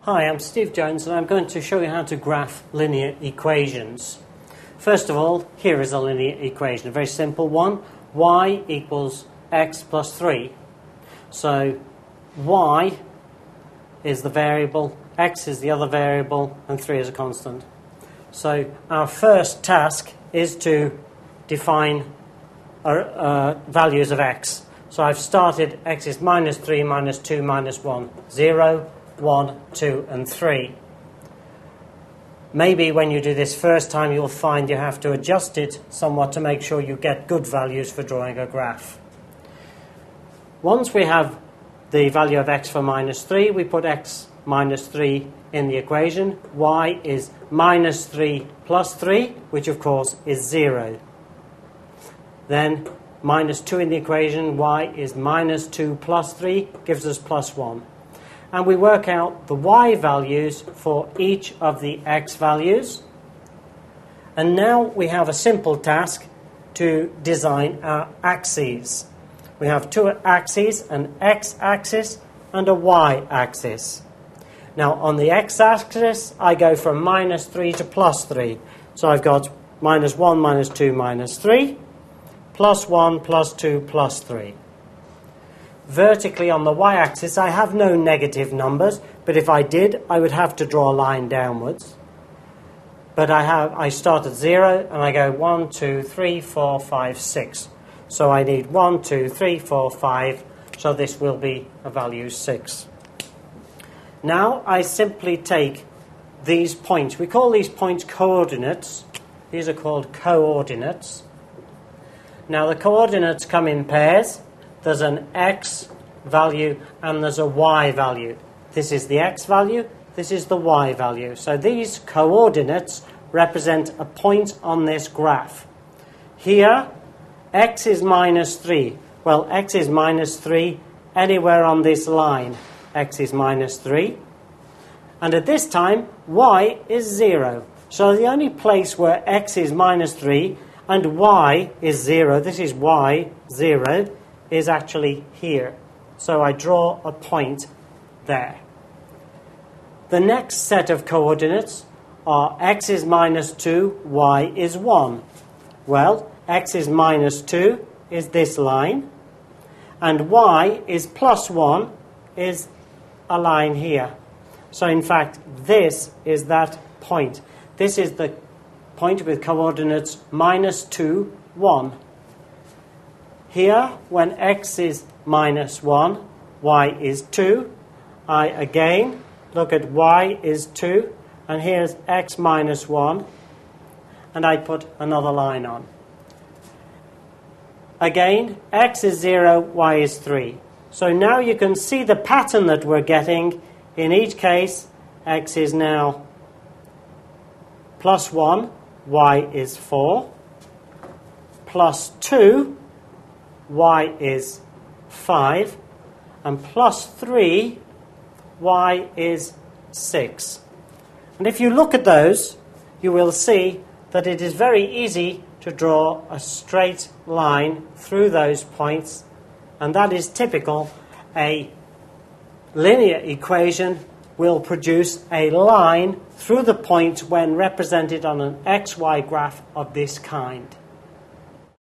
Hi, I'm Steve Jones and I'm going to show you how to graph linear equations. First of all, here is a linear equation, a very simple one. Y equals x plus 3. So y is the variable, x is the other variable, and 3 is a constant. So our first task is to define our values of x. So I've started x is minus 3, minus 2, minus 1, 0, 1, 2, and 3. Maybe when you do this first time you'll find you have to adjust it somewhat to make sure you get good values for drawing a graph. Once we have the value of x for minus 3, we put x minus 3 in the equation. Y is minus 3 plus 3, which of course is 0. Then minus 2 in the equation, y is minus 2 plus 3, gives us plus 1. And we work out the y values for each of the x values. And now we have a simple task to design our axes. We have two axes, an x-axis and a y-axis. Now on the x-axis, I go from minus 3 to plus 3. So I've got minus 1, minus 2, minus 3, plus 1, plus 2, plus 3. Vertically on the y-axis, I have no negative numbers, but if I did, I would have to draw a line downwards. But I start at 0, and I go 1, 2, 3, 4, 5, 6. So I need 1, 2, 3, 4, 5, so this will be a value 6. Now I simply take these points. We call these points coordinates. These are called coordinates. Now the coordinates come in pairs. There's an x value and there's a y value. This is the x value, this is the y value. So these coordinates represent a point on this graph. Here, x is minus 3. Well, x is minus 3 anywhere on this line. X is minus 3. And at this time, y is 0. So the only place where x is minus 3 and y is 0, this is y, 0, is actually here. So I draw a point there. The next set of coordinates are x is minus 2, y is 1. Well, x is minus 2 is this line, and y is plus 1 is a line here. So in fact, this is that point. This is the point with coordinates minus 2, 1. Here, when x is minus 1, y is 2. I again look at y is 2, and here's x minus 1, and I put another line on. Again, x is 0, y is 3. So now you can see the pattern that we're getting. In each case, x is now plus 1, y is 4, plus 2, y is 5, and plus 3, y is 6. And if you look at those, you will see that it is very easy to draw a straight line through those points, and that is typical. A linear equation will produce a line through the point when represented on an xy graph of this kind.